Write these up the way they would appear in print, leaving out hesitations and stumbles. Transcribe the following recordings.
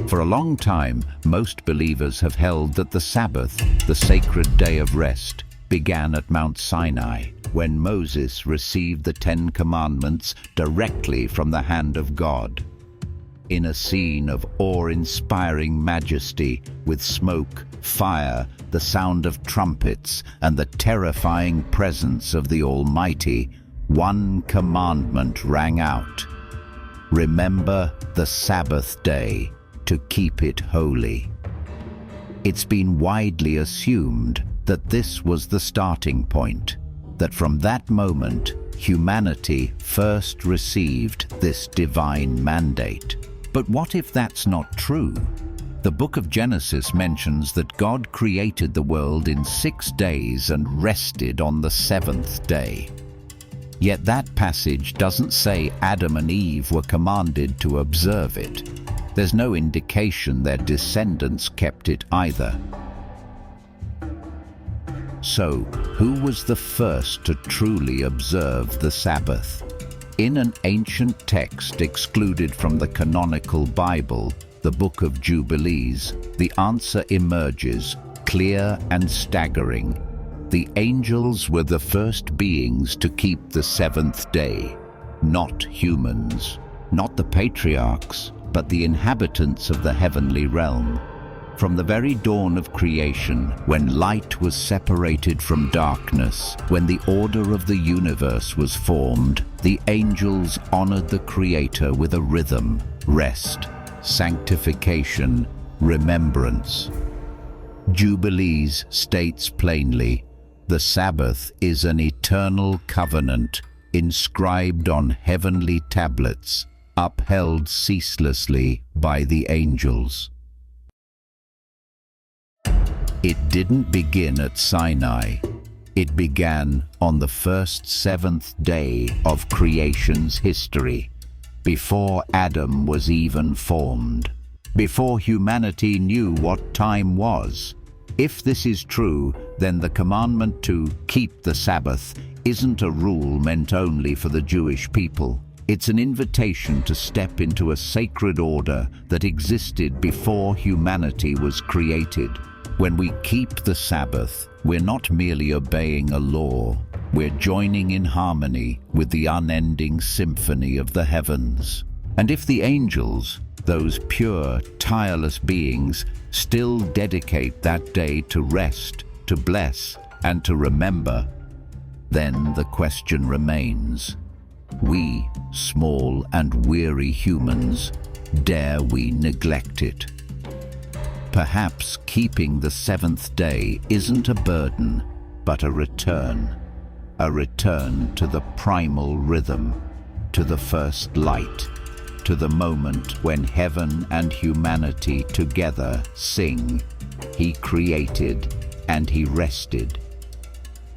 For a long time, most believers have held that the Sabbath, the sacred day of rest, began at Mount Sinai, when Moses received the 10 Commandments directly from the hand of God. In a scene of awe-inspiring majesty, with smoke, fire, the sound of trumpets, and the terrifying presence of the Almighty, one commandment rang out: remember the Sabbath day, to keep it holy. It's been widely assumed that this was the starting point, that from that moment humanity first received this divine mandate. But what if that's not true? The Book of Genesis mentions that God created the world in 6 days and rested on the 7th day. Yet that passage doesn't say Adam and Eve were commanded to observe it. There's no indication their descendants kept it either. So, who was the first to truly observe the Sabbath? In an ancient text excluded from the canonical Bible, the Book of Jubilees, the answer emerges, clear and staggering. The angels were the first beings to keep the 7th day, not humans, not the patriarchs, but the inhabitants of the heavenly realm. From the very dawn of creation, when light was separated from darkness, when the order of the universe was formed, the angels honored the Creator with a rhythm: rest, sanctification, remembrance. Jubilees states plainly, the Sabbath is an eternal covenant inscribed on heavenly tablets, upheld ceaselessly by the angels. It didn't begin at Sinai. It began on the first 7th day of creation's history, before Adam was even formed, before humanity knew what time was. If this is true, then the commandment to keep the Sabbath isn't a rule meant only for the Jewish people. It's an invitation to step into a sacred order that existed before humanity was created. When we keep the Sabbath, we're not merely obeying a law, we're joining in harmony with the unending symphony of the heavens. And if the angels, those pure, tireless beings, still dedicate that day to rest, to bless, and to remember, then the question remains: we, small and weary humans, dare we neglect it? Perhaps keeping the 7th day isn't a burden, but a return to the primal rhythm, to the first light, to the moment when heaven and humanity together sing, He created and He rested.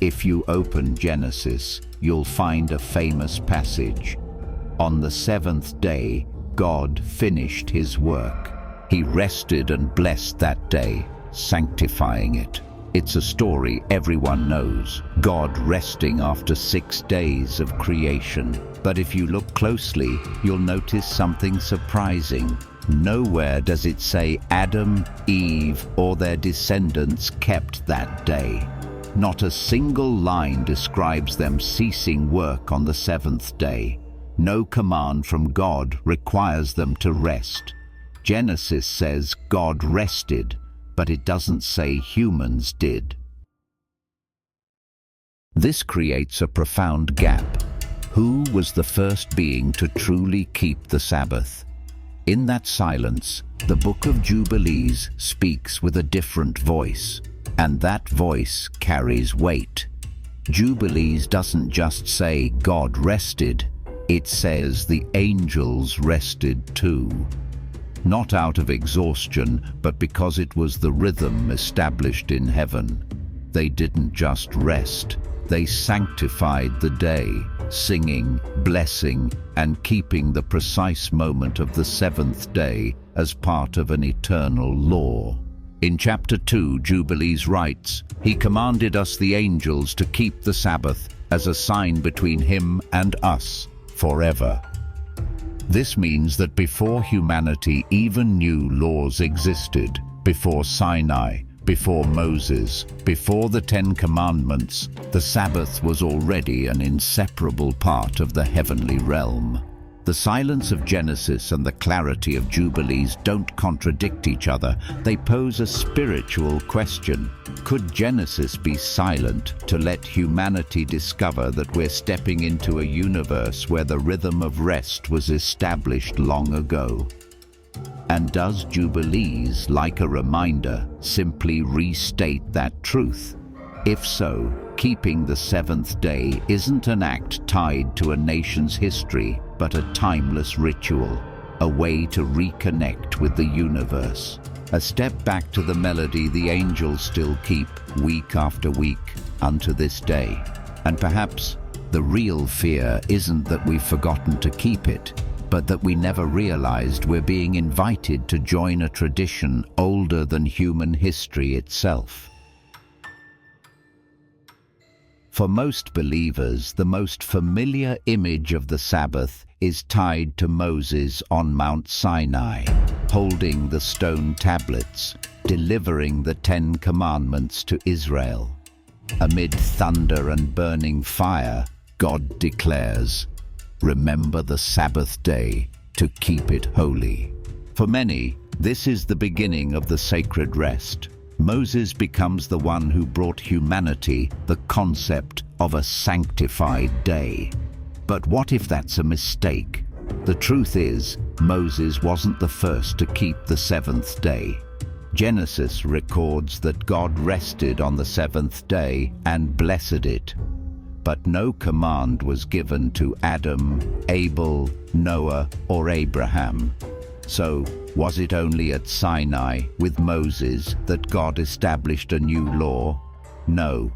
If you open Genesis, you'll find a famous passage. On the 7th day, God finished His work. He rested and blessed that day, sanctifying it. It's a story everyone knows, God resting after 6 days of creation. But if you look closely, you'll notice something surprising. Nowhere does it say Adam, Eve, or their descendants kept that day. Not a single line describes them ceasing work on the 7th day. No command from God requires them to rest. Genesis says God rested, but it doesn't say humans did. This creates a profound gap. Who was the first being to truly keep the Sabbath? In that silence, the Book of Jubilees speaks with a different voice, and that voice carries weight. Jubilees doesn't just say God rested, it says the angels rested too. Not out of exhaustion, but because it was the rhythm established in heaven. They didn't just rest, they sanctified the day, singing, blessing, and keeping the precise moment of the 7th day as part of an eternal law. In chapter 2, Jubilees writes, He commanded us the angels to keep the Sabbath as a sign between Him and us forever. This means that before humanity even knew laws existed, before Sinai, before Moses, before the Ten Commandments, the Sabbath was already an inseparable part of the heavenly realm. The silence of Genesis and the clarity of Jubilees don't contradict each other. They pose a spiritual question. Could Genesis be silent to let humanity discover that we're stepping into a universe where the rhythm of rest was established long ago? And does Jubilees, like a reminder, simply restate that truth? If so, keeping the seventh day isn't an act tied to a nation's history, but a timeless ritual, a way to reconnect with the universe. A step back to the melody the angels still keep week after week unto this day. And perhaps the real fear isn't that we've forgotten to keep it, but that we never realized we're being invited to join a tradition older than human history itself. For most believers, the most familiar image of the Sabbath is tied to Moses on Mount Sinai, holding the stone tablets, delivering the Ten Commandments to Israel. Amid thunder and burning fire, God declares, "Remember the Sabbath day to keep it holy." For many, this is the beginning of the sacred rest. Moses becomes the one who brought humanity the concept of a sanctified day. But what if that's a mistake? The truth is, Moses wasn't the first to keep the seventh day. Genesis records that God rested on the seventh day and blessed it. But no command was given to Adam, Abel, Noah, or Abraham. So, was it only at Sinai, with Moses, that God established a new law? No.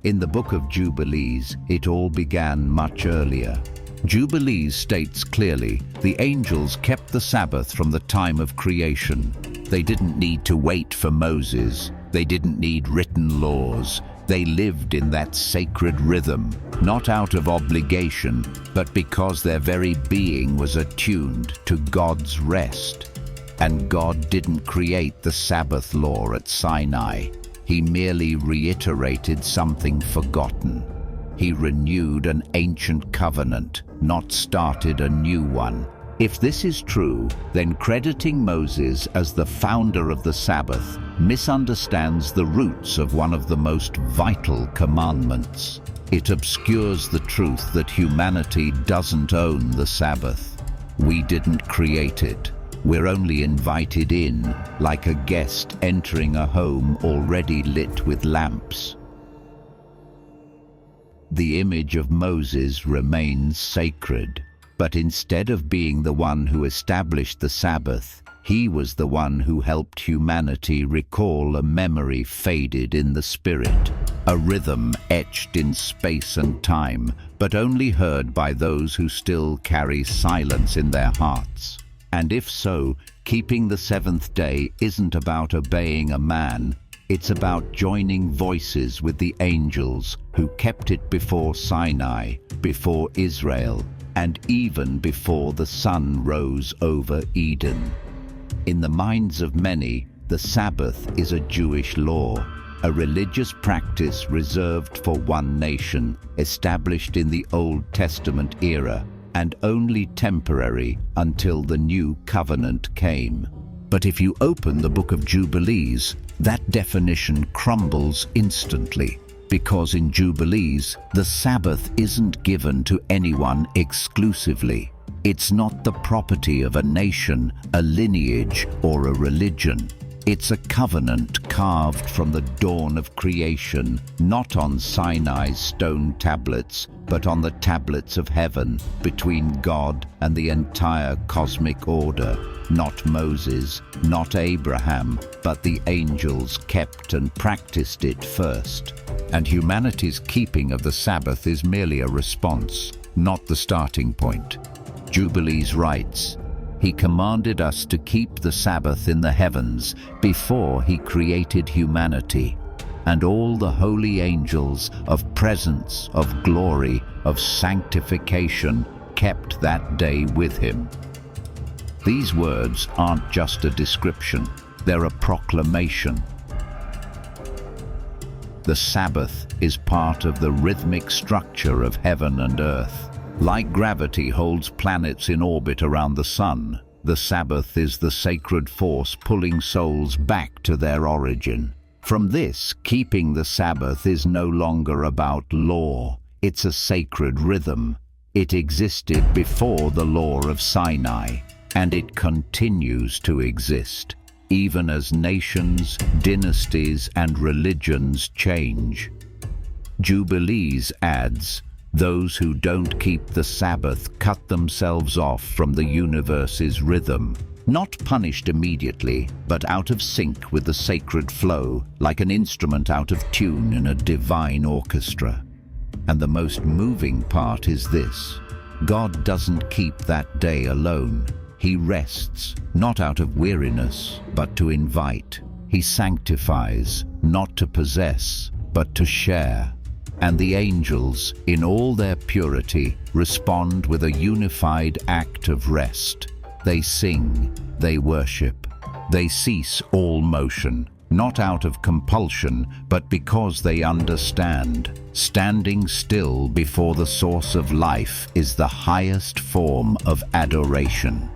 In the Book of Jubilees, it all began much earlier. Jubilees states clearly, the angels kept the Sabbath from the time of creation. They didn't need to wait for Moses. They didn't need written laws. They lived in that sacred rhythm, not out of obligation, but because their very being was attuned to God's rest. And God didn't create the Sabbath law at Sinai. He merely reiterated something forgotten. He renewed an ancient covenant, not started a new one. If this is true, then crediting Moses as the founder of the Sabbath misunderstands the roots of one of the most vital commandments. It obscures the truth that humanity doesn't own the Sabbath. We didn't create it. We're only invited in, like a guest entering a home already lit with lamps. The image of Moses remains sacred. But instead of being the one who established the Sabbath, he was the one who helped humanity recall a memory faded in the spirit, a rhythm etched in space and time, but only heard by those who still carry silence in their hearts. And if so, keeping the seventh day isn't about obeying a man, it's about joining voices with the angels who kept it before Sinai, before Israel, and even before the sun rose over Eden. In the minds of many, the Sabbath is a Jewish law, a religious practice reserved for one nation, established in the Old Testament era, and only temporary until the new covenant came. But if you open the Book of Jubilees, that definition crumbles instantly. Because in Jubilees, the Sabbath isn't given to anyone exclusively. It's not the property of a nation, a lineage, or a religion. It's a covenant carved from the dawn of creation, not on Sinai's stone tablets, but on the tablets of heaven, between God and the entire cosmic order. Not Moses, not Abraham, but the angels kept and practiced it first. And humanity's keeping of the Sabbath is merely a response, not the starting point. Jubilees writes, "He commanded us to keep the Sabbath in the heavens before he created humanity, and all the holy angels of presence, of glory, of sanctification kept that day with him." These words aren't just a description, they're a proclamation. The Sabbath is part of the rhythmic structure of heaven and earth. Like gravity holds planets in orbit around the sun, the Sabbath is the sacred force pulling souls back to their origin. From this, keeping the Sabbath is no longer about law. It's a sacred rhythm. It existed before the law of Sinai, and it continues to exist, even as nations, dynasties, and religions change. Jubilees adds, "Those who don't keep the Sabbath cut themselves off from the universe's rhythm, not punished immediately, but out of sync with the sacred flow, like an instrument out of tune in a divine orchestra." And the most moving part is this: God doesn't keep that day alone. He rests, not out of weariness, but to invite. He sanctifies, not to possess, but to share. And the angels, in all their purity, respond with a unified act of rest. They sing, they worship, they cease all motion, not out of compulsion, but because they understand. Standing still before the source of life is the highest form of adoration.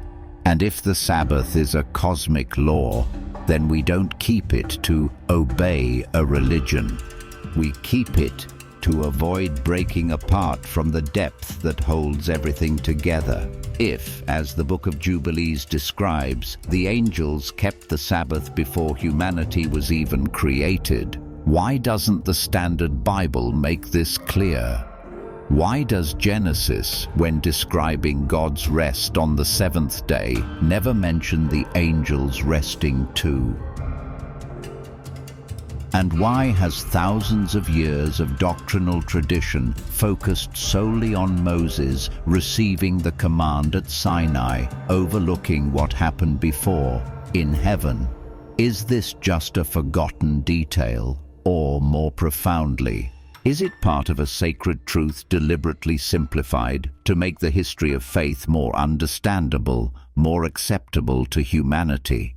And if the Sabbath is a cosmic law, then we don't keep it to obey a religion. We keep it to avoid breaking apart from the depth that holds everything together. If, as the Book of Jubilees describes, the angels kept the Sabbath before humanity was even created, why doesn't the Standard Bible make this clear? Why does Genesis, when describing God's rest on the seventh day, never mention the angels resting too? And why has thousands of years of doctrinal tradition focused solely on Moses receiving the command at Sinai, overlooking what happened before, in heaven? Is this just a forgotten detail, or more profoundly, is it part of a sacred truth deliberately simplified to make the history of faith more understandable, more acceptable to humanity?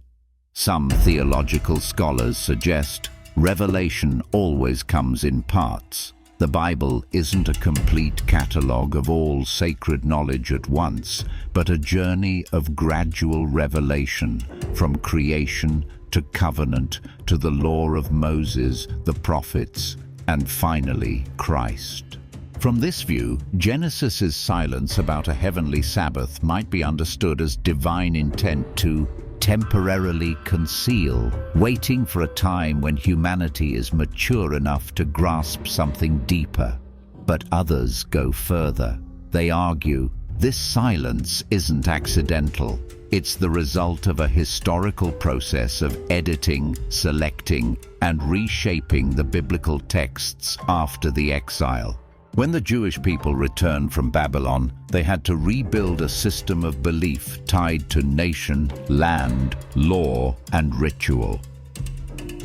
Some theological scholars suggest revelation always comes in parts. The Bible isn't a complete catalogue of all sacred knowledge at once, but a journey of gradual revelation, from creation to covenant to the law of Moses, the prophets, and finally Christ. From this view, Genesis's silence about a heavenly Sabbath might be understood as divine intent to temporarily conceal, waiting for a time when humanity is mature enough to grasp something deeper. But others go further. They argue, this silence isn't accidental. It's the result of a historical process of editing, selecting, and reshaping the biblical texts after the exile. When the Jewish people returned from Babylon, they had to rebuild a system of belief tied to nation, land, law, and ritual.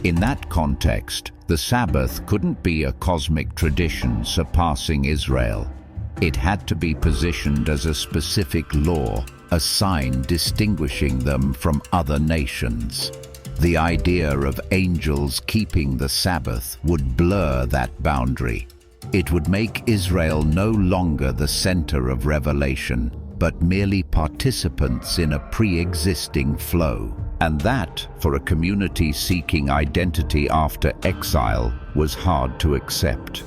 In that context, the Sabbath couldn't be a cosmic tradition surpassing Israel. It had to be positioned as a specific law, a sign distinguishing them from other nations. The idea of angels keeping the Sabbath would blur that boundary. It would make Israel no longer the center of revelation, but merely participants in a pre-existing flow. And that, for a community seeking identity after exile, was hard to accept.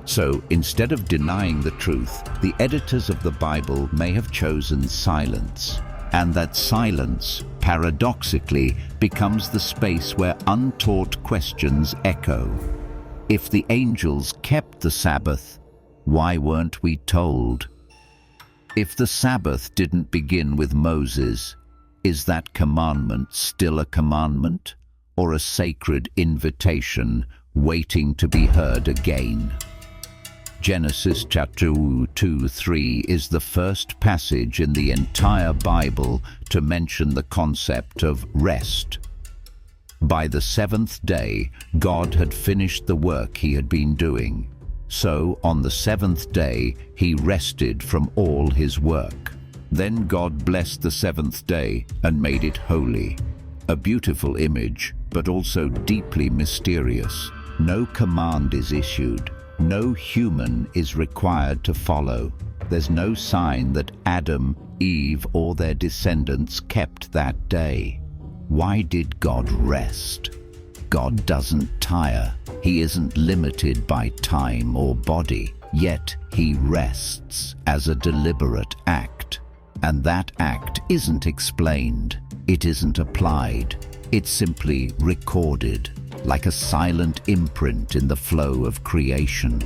So, instead of denying the truth, the editors of the Bible may have chosen silence. And that silence, paradoxically, becomes the space where untaught questions echo. If the angels kept the Sabbath, why weren't we told? If the Sabbath didn't begin with Moses, is that commandment still a commandment, or a sacred invitation waiting to be heard again? Genesis chapter 2-3 is the first passage in the entire Bible to mention the concept of rest. By the seventh day, God had finished the work he had been doing. So, on the seventh day, he rested from all his work. Then God blessed the seventh day and made it holy. A beautiful image, but also deeply mysterious. No command is issued. No human is required to follow. There's no sign that Adam, Eve, or their descendants kept that day. Why did God rest? God doesn't tire. He isn't limited by time or body. Yet he rests as a deliberate act. And that act isn't explained. It isn't applied. It's simply recorded, like a silent imprint in the flow of creation.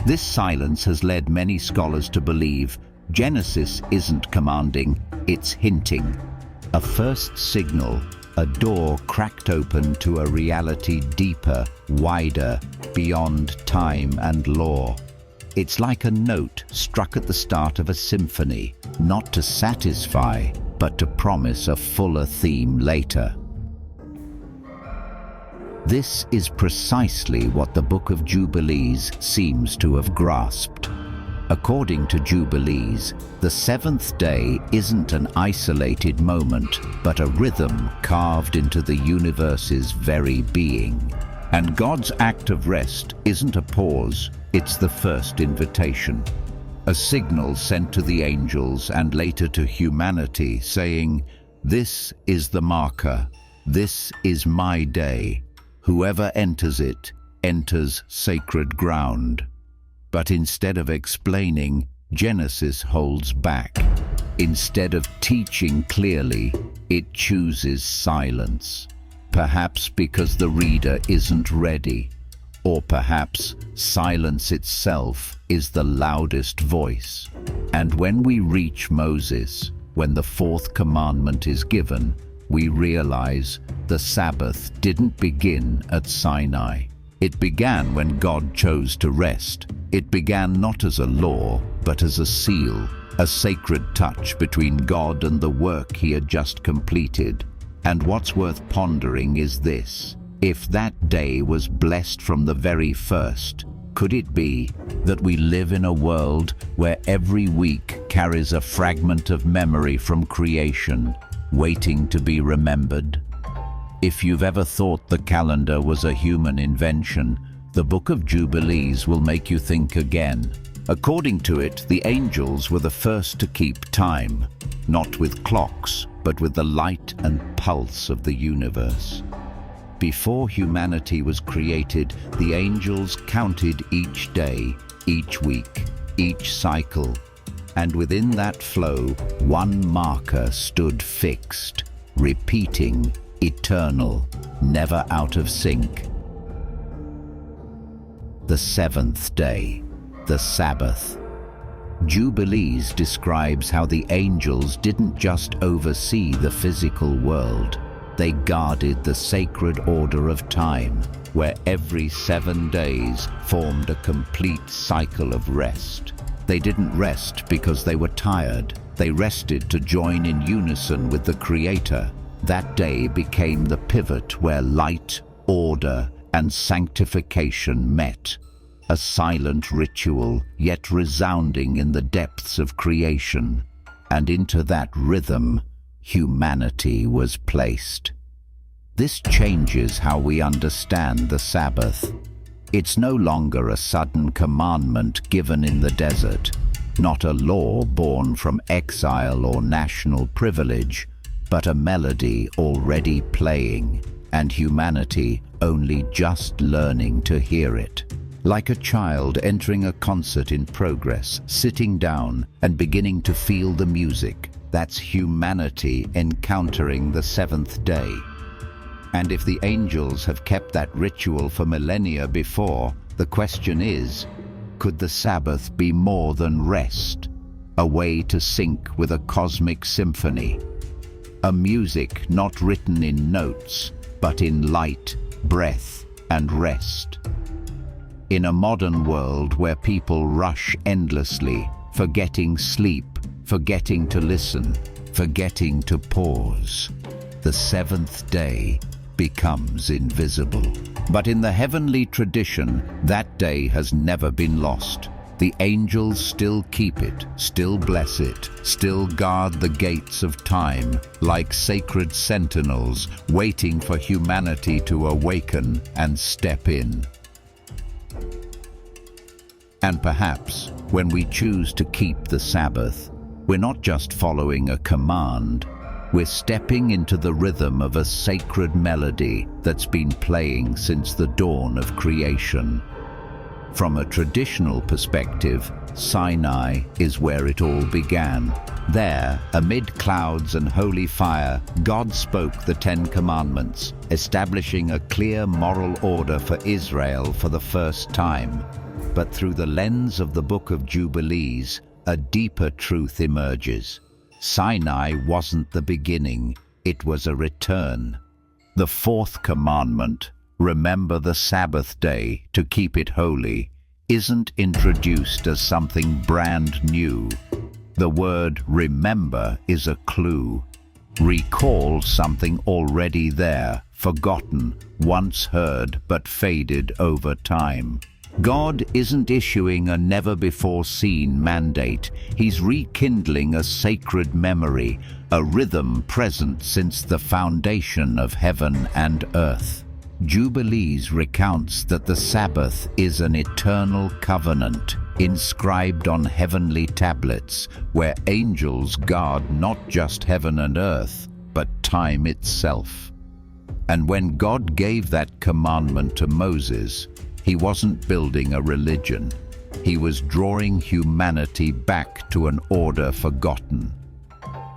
This silence has led many scholars to believe Genesis isn't commanding, it's hinting. A first signal, a door cracked open to a reality deeper, wider, beyond time and law. It's like a note struck at the start of a symphony, not to satisfy, but to promise a fuller theme later. This is precisely what the Book of Jubilees seems to have grasped. According to Jubilees, the seventh day isn't an isolated moment, but a rhythm carved into the universe's very being. And God's act of rest isn't a pause, it's the first invitation. A signal sent to the angels and later to humanity saying, "This is the marker, this is my day. Whoever enters it enters sacred ground." But instead of explaining, Genesis holds back. Instead of teaching clearly, it chooses silence. Perhaps because the reader isn't ready, or perhaps silence itself is the loudest voice. And when we reach Moses, when the fourth commandment is given, we realize the Sabbath didn't begin at Sinai. It began when God chose to rest. It began not as a law, but as a seal, a sacred touch between God and the work he had just completed. And what's worth pondering is this: if that day was blessed from the very first, could it be that we live in a world where every week carries a fragment of memory from creation, waiting to be remembered? If you've ever thought the calendar was a human invention, the Book of Jubilees will make you think again. According to it, the angels were the first to keep time, not with clocks, but with the light and pulse of the universe. Before humanity was created, the angels counted each day, each week, each cycle, and within that flow, one marker stood fixed, repeating, eternal, never out of sync. The seventh day, the Sabbath. Jubilees describes how the angels didn't just oversee the physical world. They guarded the sacred order of time, where every 7 days formed a complete cycle of rest. They didn't rest because they were tired. They rested to join in unison with the Creator. That day became the pivot where light, order, and sanctification met. A silent ritual, yet resounding in the depths of creation. And into that rhythm, humanity was placed. This changes how we understand the Sabbath. It's no longer a sudden commandment given in the desert, not a law born from exile or national privilege, but a melody already playing, and humanity only just learning to hear it. Like a child entering a concert in progress, sitting down and beginning to feel the music, that's humanity encountering the seventh day. And if the angels have kept that ritual for millennia before, the question is, could the Sabbath be more than rest? A way to sync with a cosmic symphony? A music not written in notes, but in light, breath, and rest. In a modern world where people rush endlessly, forgetting sleep, forgetting to listen, forgetting to pause, the seventh day becomes invisible. But in the heavenly tradition, that day has never been lost. The angels still keep it, still bless it, still guard the gates of time, like sacred sentinels, waiting for humanity to awaken and step in. And perhaps, when we choose to keep the Sabbath, we're not just following a command, we're stepping into the rhythm of a sacred melody that's been playing since the dawn of creation. From a traditional perspective, Sinai is where it all began. There, amid clouds and holy fire, God spoke the Ten Commandments, establishing a clear moral order for Israel for the first time. But through the lens of the Book of Jubilees, a deeper truth emerges. Sinai wasn't the beginning, it was a return. The fourth commandment, remember the Sabbath day to keep it holy, isn't introduced as something brand new. The word remember is a clue. Recall something already there, forgotten, once heard but faded over time. God isn't issuing a never-before-seen mandate. He's rekindling a sacred memory, a rhythm present since the foundation of heaven and earth. Jubilees recounts that the Sabbath is an eternal covenant, inscribed on heavenly tablets, where angels guard not just heaven and earth, but time itself. And when God gave that commandment to Moses, he wasn't building a religion. He was drawing humanity back to an order forgotten.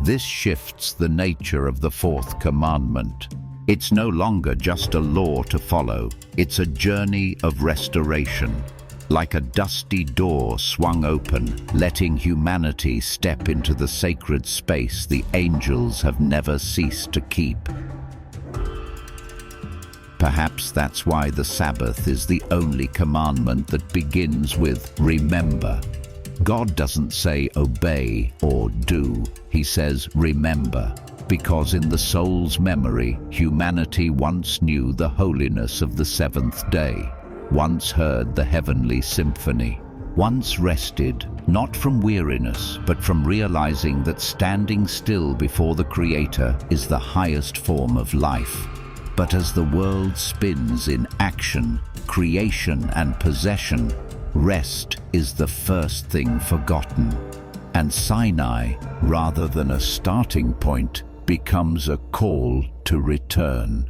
This shifts the nature of the fourth commandment. It's no longer just a law to follow. It's a journey of restoration. Like a dusty door swung open, letting humanity step into the sacred space the angels have never ceased to keep. Perhaps that's why the Sabbath is the only commandment that begins with remember. God doesn't say obey or do, he says remember, because in the soul's memory, humanity once knew the holiness of the seventh day, once heard the heavenly symphony, once rested, not from weariness, but from realizing that standing still before the Creator is the highest form of life. But as the world spins in action, creation and possession, rest is the first thing forgotten. And Sinai, rather than a starting point, becomes a call to return.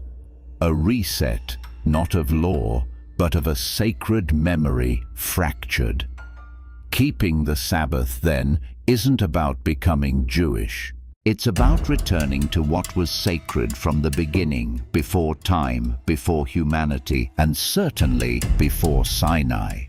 A reset, not of law, but of a sacred memory fractured. Keeping the Sabbath, then, isn't about becoming Jewish. It's about returning to what was sacred from the beginning, before time, before humanity, and certainly before Sinai.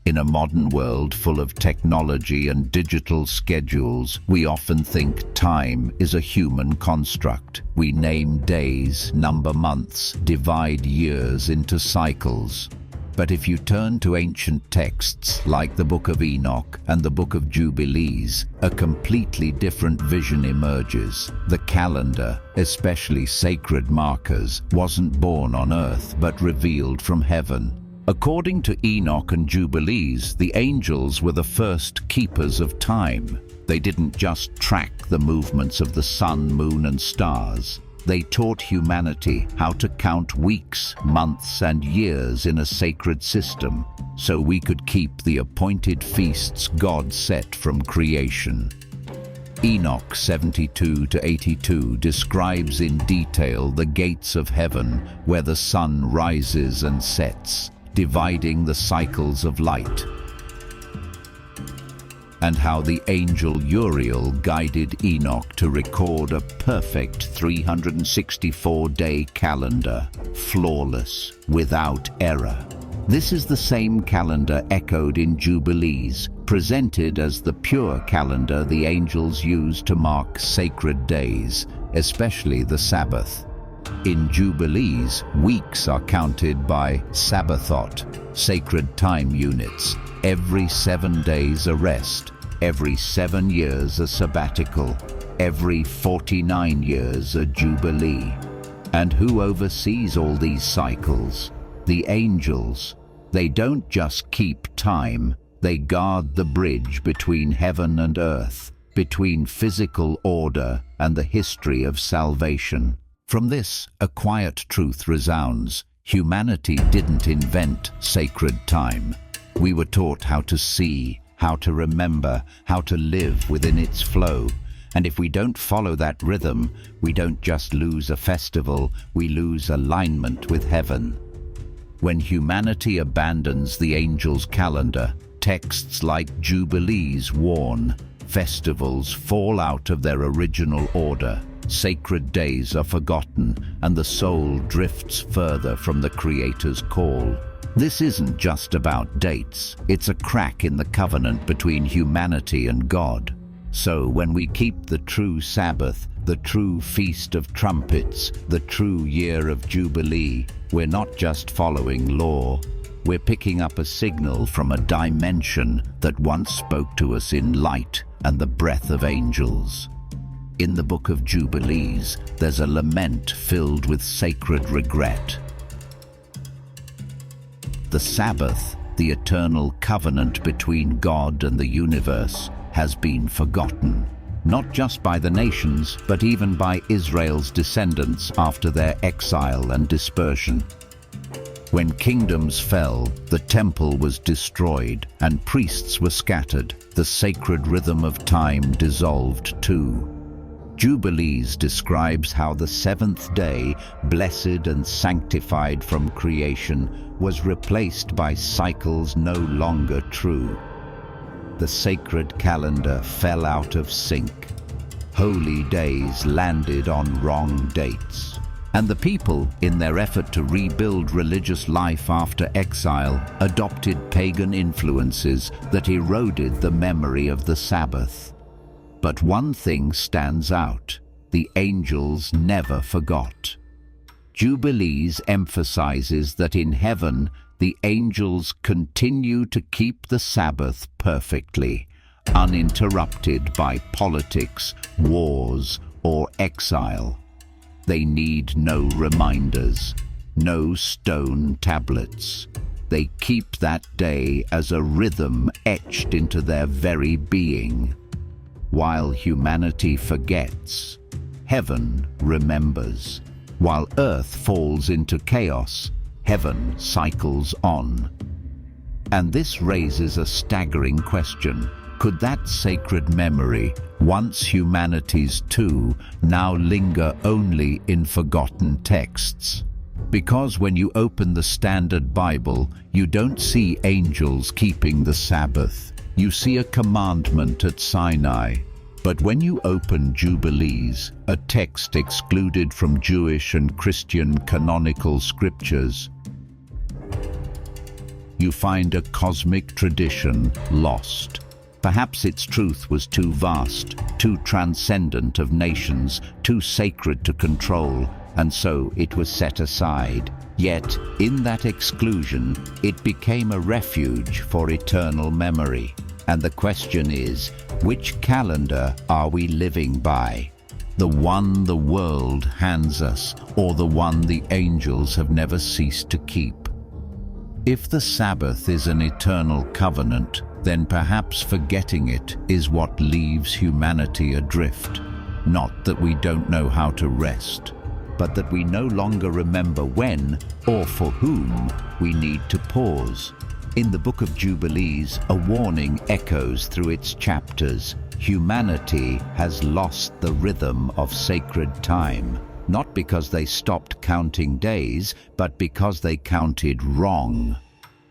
In a modern world full of technology and digital schedules, we often think time is a human construct. We name days, number months, divide years into cycles. But if you turn to ancient texts like the Book of Enoch and the Book of Jubilees, a completely different vision emerges. The calendar, especially sacred markers, wasn't born on earth but revealed from heaven. According to Enoch and Jubilees, the angels were the first keepers of time. They didn't just track the movements of the sun, moon, and stars. They taught humanity how to count weeks, months, and years in a sacred system, so we could keep the appointed feasts God set from creation. Enoch 72-82 describes in detail the gates of heaven where the sun rises and sets, dividing the cycles of light, and how the angel Uriel guided Enoch to record a perfect 364-day calendar, flawless, without error. This is the same calendar echoed in Jubilees, presented as the pure calendar the angels used to mark sacred days, especially the Sabbath. In Jubilees, weeks are counted by Sabbathot, sacred time units. Every 7 days a rest, every 7 years a sabbatical, every 49 years a jubilee. And who oversees all these cycles? The angels. They don't just keep time, They guard the bridge between heaven and earth, between physical order and the history of salvation. From this, a quiet truth resounds. Humanity didn't invent sacred time. We were taught how to see, how to remember, how to live within its flow. And if we don't follow that rhythm, we don't just lose a festival, we lose alignment with heaven. When humanity abandons the angels' calendar, texts like Jubilees warn, festivals fall out of their original order. Sacred days are forgotten, and the soul drifts further from the Creator's call. This isn't just about dates, it's a crack in the covenant between humanity and God. So when we keep the true Sabbath, the true Feast of Trumpets, the true Year of Jubilee, we're not just following law, we're picking up a signal from a dimension that once spoke to us in light and the breath of angels. In the Book of Jubilees, there's a lament filled with sacred regret. The Sabbath, the eternal covenant between God and the universe, has been forgotten, not just by the nations, but even by Israel's descendants after their exile and dispersion. When kingdoms fell, the temple was destroyed and priests were scattered. The sacred rhythm of time dissolved too. Jubilees describes how the seventh day, blessed and sanctified from creation, was replaced by cycles no longer true. The sacred calendar fell out of sync. Holy days landed on wrong dates. And the people, in their effort to rebuild religious life after exile, adopted pagan influences that eroded the memory of the Sabbath. But one thing stands out: the angels never forgot. Jubilees emphasizes that in heaven, the angels continue to keep the Sabbath perfectly, uninterrupted by politics, wars, or exile. They need no reminders, no stone tablets. They keep that day as a rhythm etched into their very being. While humanity forgets, heaven remembers. While earth falls into chaos, heaven cycles on. And this raises a staggering question. Could that sacred memory, once humanity's too, now linger only in forgotten texts? Because when you open the Standard Bible, you don't see angels keeping the Sabbath. You see a commandment at Sinai. But when you open Jubilees, a text excluded from Jewish and Christian canonical scriptures, you find a cosmic tradition lost. Perhaps its truth was too vast, too transcendent of nations, too sacred to control, and so it was set aside. Yet, in that exclusion, it became a refuge for eternal memory. And the question is, which calendar are we living by? The one the world hands us, or the one the angels have never ceased to keep? If the Sabbath is an eternal covenant, then perhaps forgetting it is what leaves humanity adrift. Not that we don't know how to rest, but that we no longer remember when or for whom we need to pause. In the Book of Jubilees, a warning echoes through its chapters. Humanity has lost the rhythm of sacred time, not because they stopped counting days, but because they counted wrong.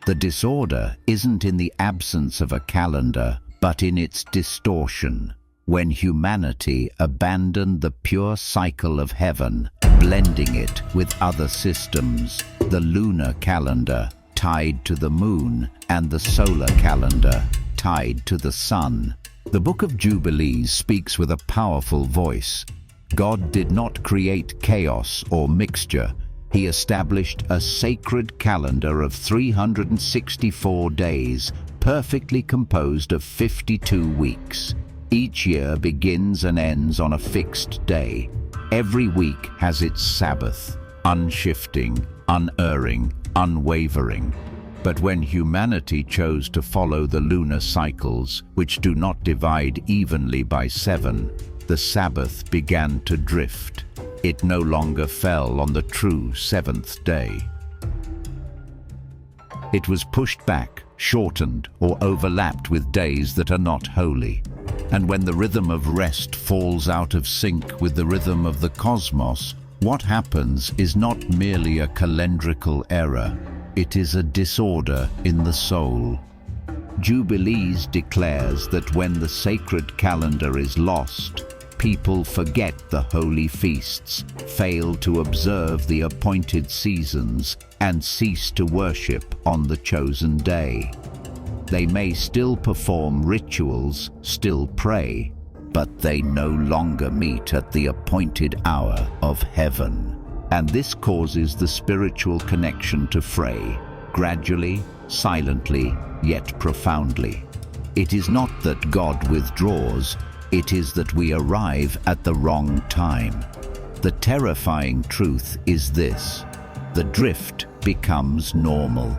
The disorder isn't in the absence of a calendar, but in its distortion. When humanity abandoned the pure cycle of heaven, blending it with other systems, the lunar calendar tied to the moon and the solar calendar tied to the sun. The Book of Jubilees speaks with a powerful voice. God did not create chaos or mixture. He established a sacred calendar of 364 days, perfectly composed of 52 weeks. Each year begins and ends on a fixed day. Every week has its Sabbath, unshifting, unerring, unwavering. But when humanity chose to follow the lunar cycles, which do not divide evenly by 7, the Sabbath began to drift. It no longer fell on the true 7th day. It was pushed back, shortened, or overlapped with days that are not holy. And when the rhythm of rest falls out of sync with the rhythm of the cosmos, what happens is not merely a calendrical error, it is a disorder in the soul. Jubilees declares that when the sacred calendar is lost, people forget the holy feasts, fail to observe the appointed seasons, and cease to worship on the chosen day. They may still perform rituals, still pray, but they no longer meet at the appointed hour of heaven. And this causes the spiritual connection to fray, gradually, silently, yet profoundly. It is not that God withdraws, it is that we arrive at the wrong time. The terrifying truth is this: the drift becomes normal.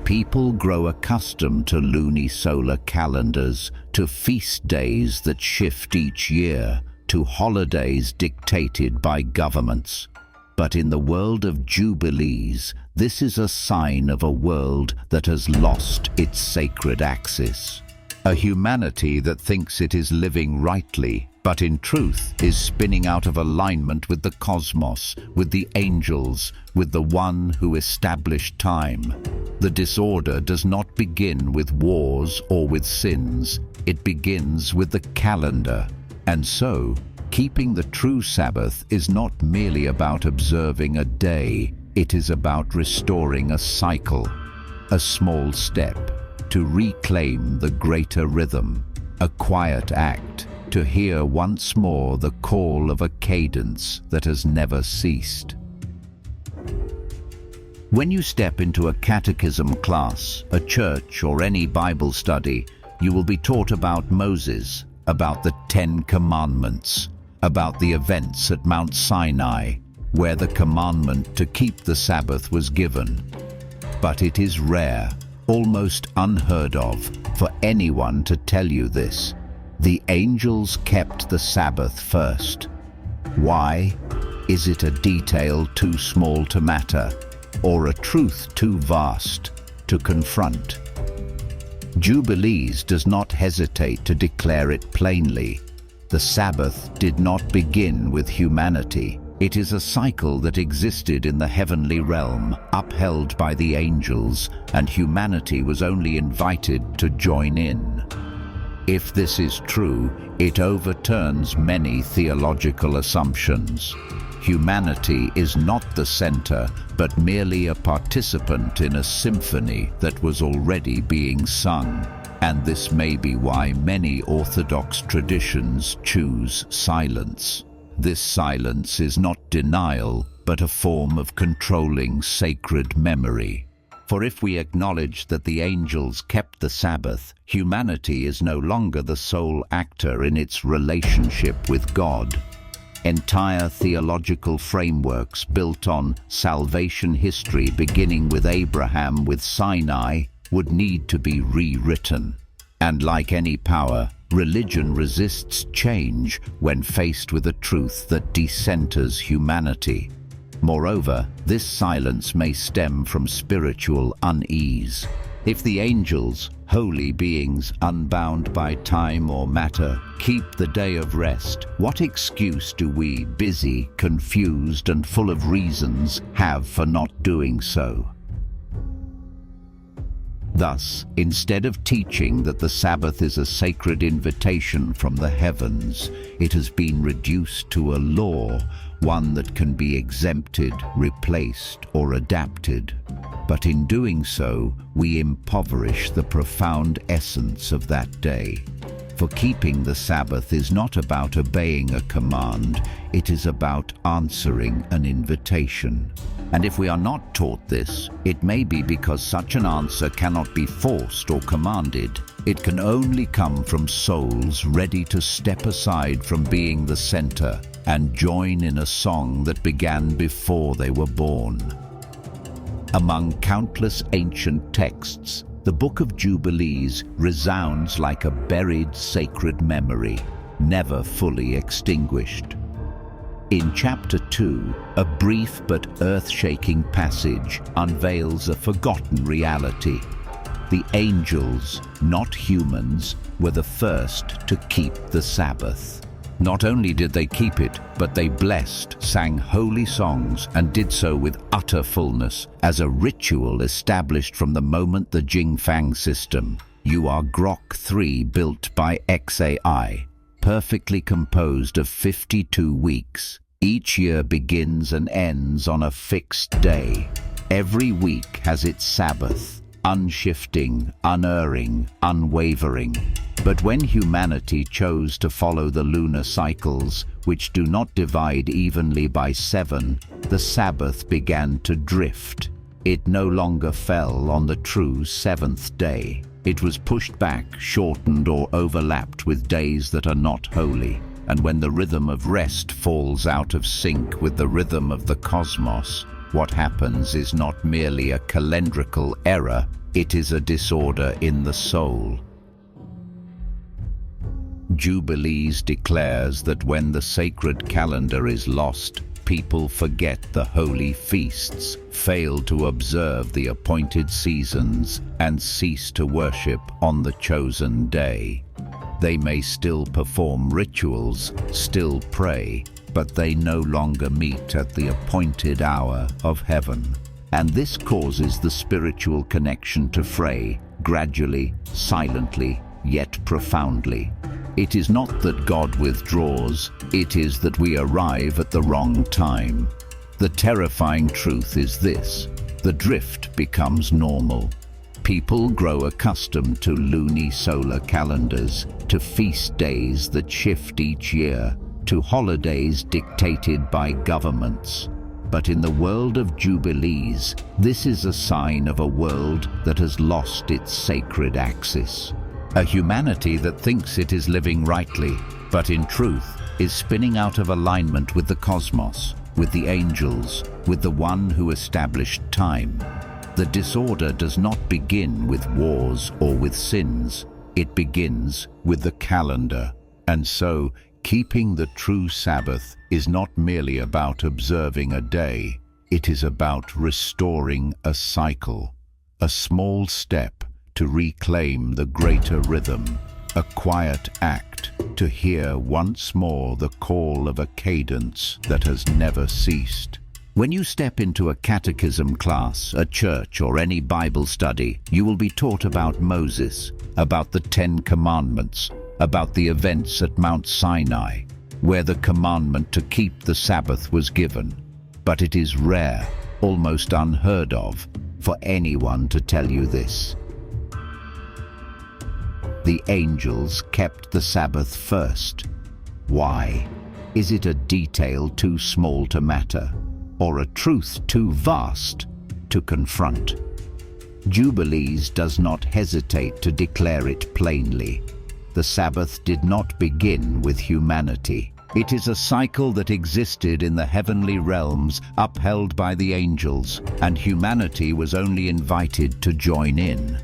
People grow accustomed to lunisolar calendars, to feast days that shift each year, to holidays dictated by governments. But in the world of Jubilees, this is a sign of a world that has lost its sacred axis. A humanity that thinks it is living rightly, but in truth is spinning out of alignment with the cosmos, with the angels, with the one who established time. The disorder does not begin with wars or with sins, it begins with the calendar. And so, keeping the true Sabbath is not merely about observing a day, it is about restoring a cycle, a small step, to reclaim the greater rhythm, a quiet act, to hear once more the call of a cadence that has never ceased. When you step into a catechism class, a church, or any Bible study, you will be taught about Moses, about the 10 Commandments, about the events at Mount Sinai, where the commandment to keep the Sabbath was given. But it is rare, almost unheard of, for anyone to tell you this. The angels kept the Sabbath first. Why? Is it a detail too small to matter, or a truth too vast to confront? Jubilees does not hesitate to declare it plainly. The Sabbath did not begin with humanity. It is a cycle that existed in the heavenly realm, upheld by the angels, and humanity was only invited to join in. If this is true, it overturns many theological assumptions. Humanity is not the center, but merely a participant in a symphony that was already being sung. And this may be why many Orthodox traditions choose silence. This silence is not denial, but a form of controlling sacred memory. For if we acknowledge that the angels kept the Sabbath, humanity is no longer the sole actor in its relationship with God. Entire theological frameworks built on salvation history beginning with Abraham with Sinai would need to be rewritten. And like any power, religion resists change when faced with a truth that decenters humanity. Moreover, this silence may stem from spiritual unease. If the angels, holy beings unbound by time or matter, keep the day of rest, what excuse do we, busy, confused, and full of reasons, have for not doing so? Thus, instead of teaching that the Sabbath is a sacred invitation from the heavens, it has been reduced to a law, one that can be exempted, replaced, or adapted. But in doing so, we impoverish the profound essence of that day. For keeping the Sabbath is not about obeying a command, it is about answering an invitation. And if we are not taught this, it may be because such an answer cannot be forced or commanded. It can only come from souls ready to step aside from being the center and join in a song that began before they were born. Among countless ancient texts, the Book of Jubilees resounds like a buried sacred memory, never fully extinguished. In chapter 2, a brief but earth-shaking passage unveils a forgotten reality. The angels, not humans, were the first to keep the Sabbath. Not only did they keep it, but they blessed, sang holy songs, and did so with utter fullness, as a ritual established from the moment the Jingfang system, Grok 3 built by XAI, perfectly composed of 52 weeks. Each year begins and ends on a fixed day. Every week has its Sabbath, unshifting, unerring, unwavering. But when humanity chose to follow the lunar cycles, which do not divide evenly by 7, the Sabbath began to drift. It no longer fell on the true 7th day. It was pushed back, shortened, or overlapped with days that are not holy. And when the rhythm of rest falls out of sync with the rhythm of the cosmos, what happens is not merely a calendrical error, it is a disorder in the soul. Jubilees declares that when the sacred calendar is lost, people forget the holy feasts, fail to observe the appointed seasons, and cease to worship on the chosen day. They may still perform rituals, still pray, but they no longer meet at the appointed hour of heaven. And this causes the spiritual connection to fray, gradually, silently, yet profoundly. It is not that God withdraws, it is that we arrive at the wrong time. The terrifying truth is this: the drift becomes normal. People grow accustomed to luni-solar calendars, to feast days that shift each year, to holidays dictated by governments. But in the world of Jubilees, this is a sign of a world that has lost its sacred axis. A humanity that thinks it is living rightly, but in truth is spinning out of alignment with the cosmos, with the angels, with the one who established time. The disorder does not begin with wars or with sins. It begins with the calendar. And so, keeping the true Sabbath is not merely about observing a day. It is about restoring a cycle, a small step to reclaim the greater rhythm, a quiet act to hear once more the call of a cadence that has never ceased. When you step into a catechism class, a church, or any Bible study, you will be taught about Moses, about the 10 Commandments, about the events at Mount Sinai, where the commandment to keep the Sabbath was given. But it is rare, almost unheard of, for anyone to tell you this. The angels kept the Sabbath first. Why? Is it a detail too small to matter, or a truth too vast to confront? Jubilees does not hesitate to declare it plainly. The Sabbath did not begin with humanity. It is a cycle that existed in the heavenly realms, upheld by the angels, and humanity was only invited to join in.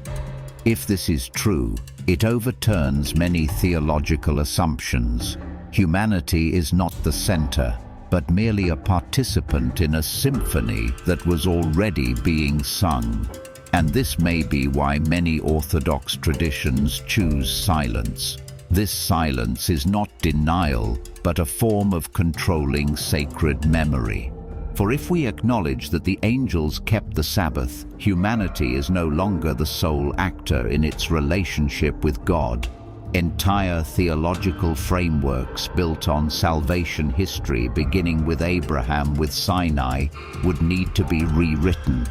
If this is true, it overturns many theological assumptions. Humanity is not the center, but merely a participant in a symphony that was already being sung. And this may be why many Orthodox traditions choose silence. This silence is not denial, but a form of controlling sacred memory. For if we acknowledge that the angels kept the Sabbath, humanity is no longer the sole actor in its relationship with God. Entire theological frameworks built on salvation history, beginning with Abraham with Sinai, would need to be rewritten.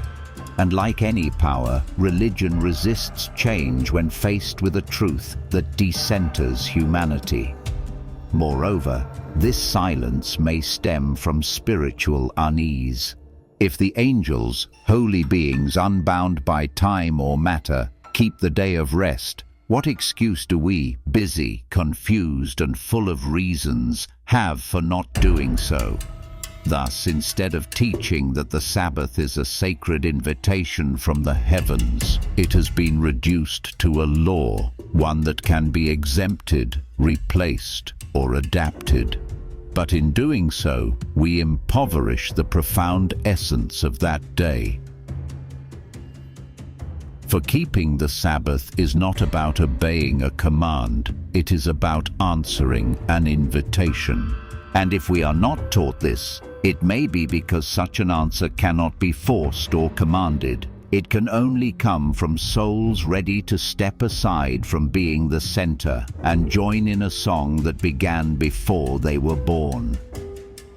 And like any power, religion resists change when faced with a truth that decenters humanity. Moreover, this silence may stem from spiritual unease. If the angels, holy beings unbound by time or matter, keep the day of rest, what excuse do we, busy, confused, and full of reasons, have for not doing so? Thus, instead of teaching that the Sabbath is a sacred invitation from the heavens, it has been reduced to a law, one that can be exempted, replaced, or adapted. But in doing so, we impoverish the profound essence of that day. For keeping the Sabbath is not about obeying a command, it is about answering an invitation. And if we are not taught this, it may be because such an answer cannot be forced or commanded. It can only come from souls ready to step aside from being the center and join in a song that began before they were born.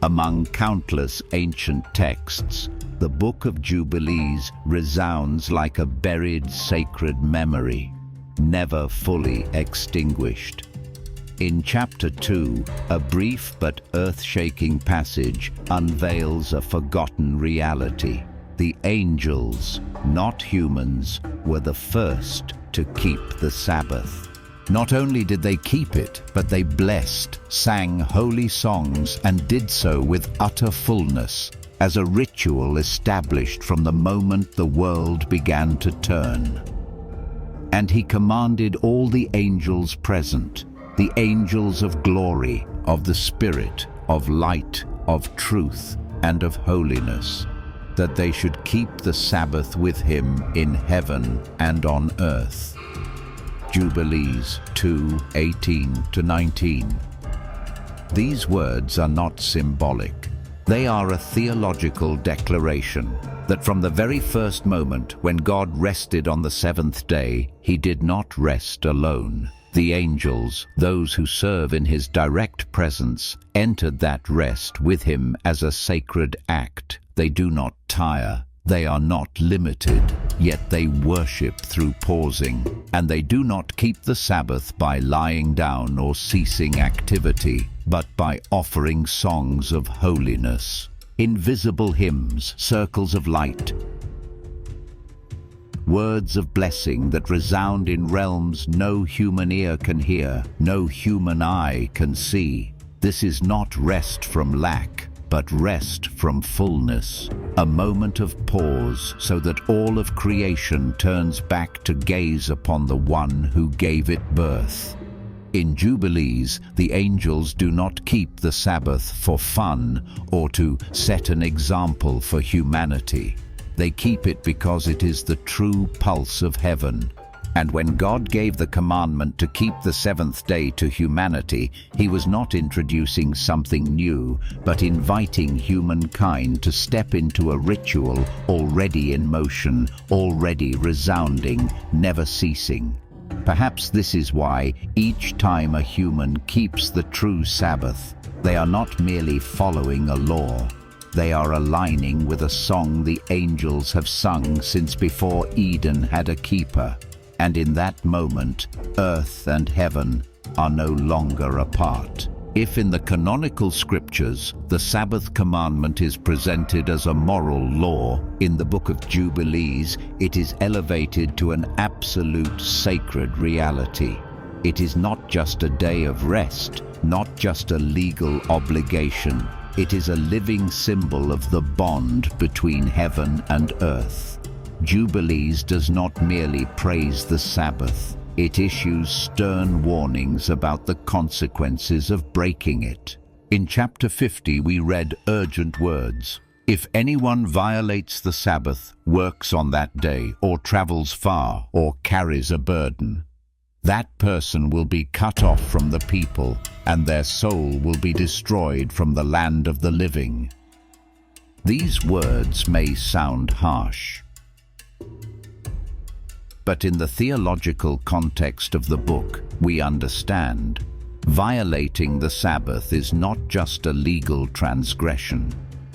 Among countless ancient texts, the Book of Jubilees resounds like a buried sacred memory, never fully extinguished. In chapter 2, a brief but earth-shaking passage unveils a forgotten reality. The angels, not humans, were the first to keep the Sabbath. Not only did they keep it, but they blessed, sang holy songs, and did so with utter fullness, as a ritual established from the moment the world began to turn. And he commanded all the angels present, the angels of glory, of the Spirit, of light, of truth, and of holiness, that they should keep the Sabbath with him in heaven and on earth. Jubilees 2:18-19. These words are not symbolic. They are a theological declaration that from the very first moment when God rested on the seventh day, he did not rest alone. The angels, those who serve in his direct presence, entered that rest with him as a sacred act. They do not tire. They are not limited, yet they worship through pausing. And they do not keep the Sabbath by lying down or ceasing activity, but by offering songs of holiness, invisible hymns, circles of light, words of blessing that resound in realms no human ear can hear, no human eye can see. This is not rest from lack, but rest from fullness, a moment of pause so that all of creation turns back to gaze upon the one who gave it birth. In Jubilees, the angels do not keep the Sabbath for fun or to set an example for humanity. They keep it because it is the true pulse of heaven. And when God gave the commandment to keep the seventh day to humanity, he was not introducing something new, but inviting humankind to step into a ritual already in motion, already resounding, never ceasing. Perhaps this is why each time a human keeps the true Sabbath, they are not merely following a law. They are aligning with a song the angels have sung since before Eden had a keeper. And in that moment, earth and heaven are no longer apart. If in the canonical scriptures, the Sabbath commandment is presented as a moral law, in the Book of Jubilees, it is elevated to an absolute sacred reality. It is not just a day of rest, not just a legal obligation. It is a living symbol of the bond between heaven and earth. Jubilees does not merely praise the Sabbath. It issues stern warnings about the consequences of breaking it. In chapter 50 we read urgent words. If anyone violates the Sabbath, works on that day, or travels far, or carries a burden, that person will be cut off from the people, and their soul will be destroyed from the land of the living. These words may sound harsh, but in the theological context of the book, we understand. Violating the Sabbath is not just a legal transgression.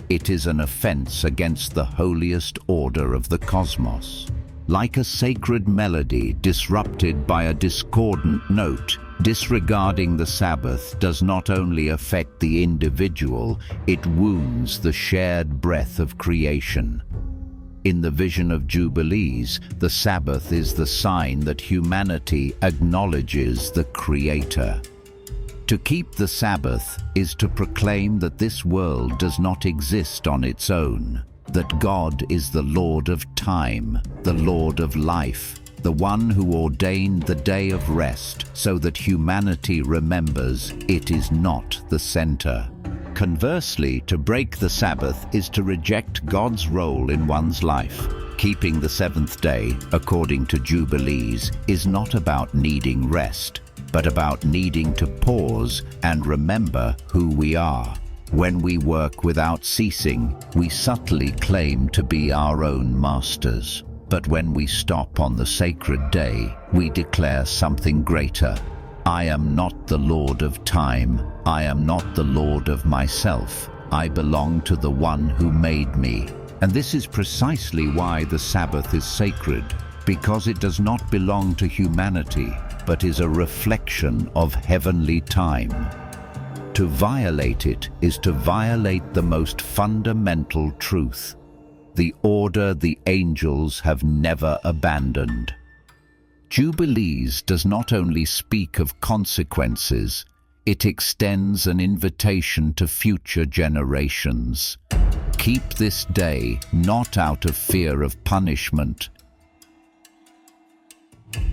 It is an offense against the holiest order of the cosmos. Like a sacred melody disrupted by a discordant note, disregarding the Sabbath does not only affect the individual, it wounds the shared breath of creation. In the vision of Jubilees, the Sabbath is the sign that humanity acknowledges the Creator. To keep the Sabbath is to proclaim that this world does not exist on its own, that God is the Lord of time, the Lord of life, the one who ordained the day of rest so that humanity remembers it is not the center. Conversely, to break the Sabbath is to reject God's role in one's life. Keeping the seventh day, according to Jubilees, is not about needing rest, but about needing to pause and remember who we are. When we work without ceasing, we subtly claim to be our own masters. But when we stop on the sacred day, we declare something greater. I am not the Lord of time. I am not the Lord of myself. I belong to the one who made me. And this is precisely why the Sabbath is sacred, because it does not belong to humanity, but is a reflection of heavenly time. To violate it is to violate the most fundamental truth, the order the angels have never abandoned. Jubilees does not only speak of consequences, it extends an invitation to future generations. Keep this day not out of fear of punishment,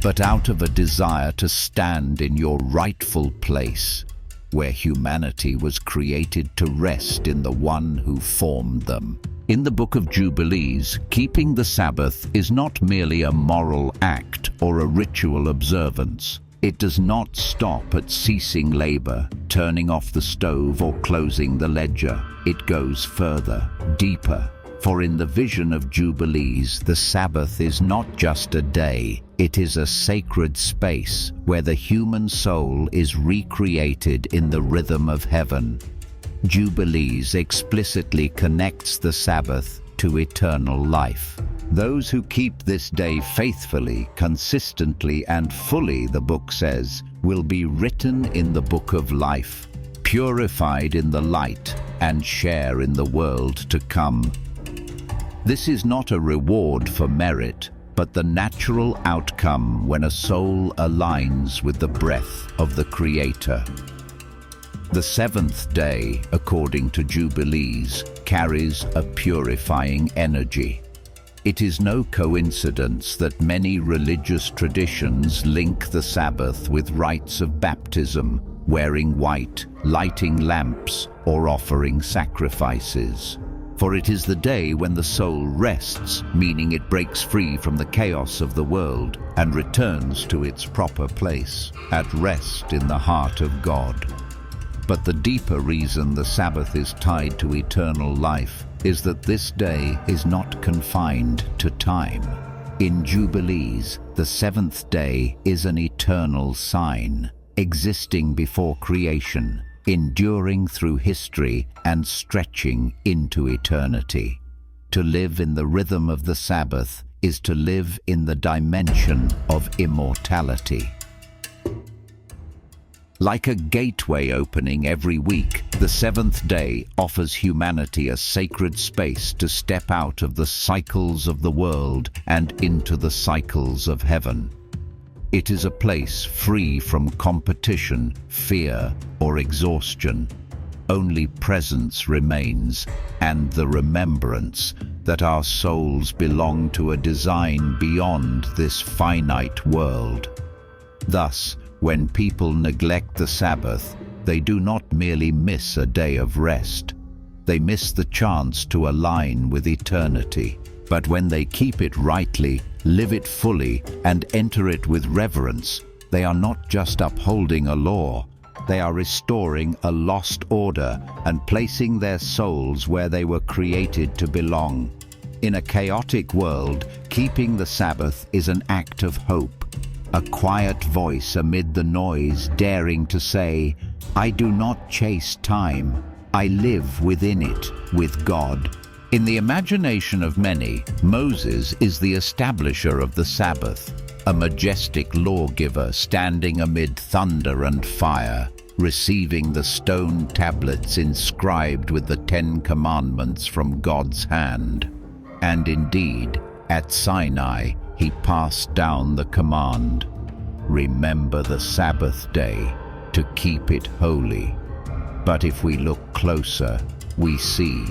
but out of a desire to stand in your rightful place, where humanity was created to rest in the one who formed them. In the Book of Jubilees, keeping the Sabbath is not merely a moral act or a ritual observance. It does not stop at ceasing labor, turning off the stove or closing the ledger. It goes further, deeper. For in the vision of Jubilees, the Sabbath is not just a day, it is a sacred space where the human soul is recreated in the rhythm of heaven. Jubilees explicitly connects the Sabbath to eternal life. Those who keep this day faithfully, consistently, and fully, the book says, will be written in the book of life, purified in the light, and share in the world to come. This is not a reward for merit, but the natural outcome when a soul aligns with the breath of the Creator. The seventh day, according to Jubilees, carries a purifying energy. It is no coincidence that many religious traditions link the Sabbath with rites of baptism, wearing white, lighting lamps, or offering sacrifices. For it is the day when the soul rests, meaning it breaks free from the chaos of the world and returns to its proper place, at rest in the heart of God. But the deeper reason the Sabbath is tied to eternal life is that this day is not confined to time. In Jubilees, the seventh day is an eternal sign, existing before creation, enduring through history and stretching into eternity. To live in the rhythm of the Sabbath is to live in the dimension of immortality. Like a gateway opening every week, the seventh day offers humanity a sacred space to step out of the cycles of the world and into the cycles of heaven. It is a place free from competition, fear, or exhaustion. Only presence remains, and the remembrance that our souls belong to a design beyond this finite world. Thus, when people neglect the Sabbath, they do not merely miss a day of rest. They miss the chance to align with eternity. But when they keep it rightly, live it fully, and enter it with reverence, they are not just upholding a law, they are restoring a lost order and placing their souls where they were created to belong. In a chaotic world, keeping the Sabbath is an act of hope, a quiet voice amid the noise daring to say, I do not chase time, I live within it, with God. In the imagination of many, Moses is the establisher of the Sabbath, a majestic lawgiver standing amid thunder and fire, receiving the stone tablets inscribed with the 10 Commandments from God's hand. And indeed, at Sinai, he passed down the command, remember the Sabbath day, to keep it holy. But if we look closer, we see